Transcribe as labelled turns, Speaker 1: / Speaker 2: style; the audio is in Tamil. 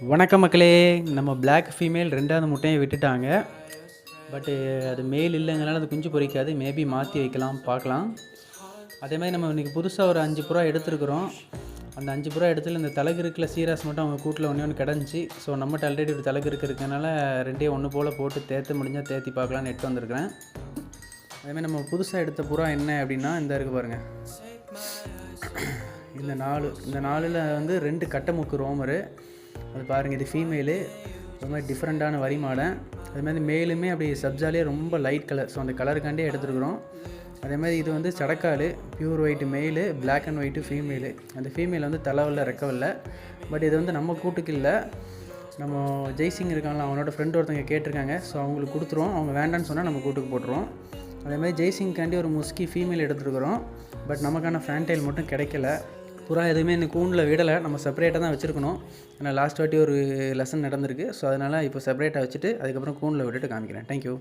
Speaker 1: வணக்கம் மக்களே. நம்ம பிளாக் ஃபீமேல் ரெண்டாவது முட்டையை விட்டுட்டாங்க. பட்டு அது மேல் இல்லைங்கனால அது குஞ்சு பொரிக்காது. மேபி மாற்றி வைக்கலாம், பார்க்கலாம். அதே மாதிரி நம்ம இன்றைக்கி புதுசாக ஒரு 5 புறா எடுத்துருக்குறோம். அந்த 5 புறா இடத்துல இந்த தலகிருக்கில் சீராஸ் மட்டும் அவங்க கூட்டில் ஒன்று கிடந்துச்சு. ஸோ நம்மகிட்ட ஆல்ரெடி ஒரு தலகிருக்கு இருக்கனால ரெண்டையும் ஒன்று போல் போட்டு தேற்ற முடிஞ்சால் தேற்றி பார்க்கலான்னு எட்டு வந்திருக்கிறேன். அதேமாதிரி நம்ம புதுசாக எடுத்த புறா என்ன அப்படின்னா இந்த இருக்குது பாருங்கள். இந்த 4ல் வந்து 2 கட்டமுக்கு ரோமரு. அது பாருங்கள், இது ஃபீமேலு. ஒரு மாதிரி டிஃப்ரெண்ட்டான வரி மாடை. அதுமாதிரி மேலுமே அப்படி சப்ஜாலே ரொம்ப லைட் கலர். ஸோ அந்த கலருக்காண்டே எடுத்துருக்குறோம். அதே மாதிரி இது வந்து சடக்கால் பியூர் ஒயிட்டு மேலு, பிளாக் அண்ட் ஒயிட்டு ஃபீமேலு. அந்த ஃபீமேல் வந்து தலைவல்ல ரெக்கவல்ல. பட் இது வந்து நம்ம கூட்டுக்கு இல்லை. நம்ம ஜெய்சிங் இருக்காங்களா, அவனோட ஃப்ரெண்ட் ஒருத்தங்க கேட்டிருக்காங்க. ஸோ அவங்களுக்கு கொடுத்துருவோம். அவங்க வேண்டான்னு சொன்னால் நம்ம கூட்டுக்கு போட்டுருவோம். அதே மாதிரி ஜெய்சிங்காண்டி ஒரு முஸ்கி ஃபீமேல் எடுத்துருக்குறோம். பட் நமக்கான ஃபேன்டைல் மட்டும் கிடைக்கல. புறா எதுவுமே இந்த கூண்டில் விடலை. நம்ம செப்பரேட்டாக தான் வச்சுருக்கணும். ஏன்னா லாஸ்ட் வாட்டி ஒரு லெசன் நடந்திருக்கு. ஸோ அதனால் இப்போ செப்பரேட்டாக வச்சுட்டு அதுக்கப்புறம் கூண்டில் விட்டுட்டு காமிக்கிறேன். தேங்க்யூ.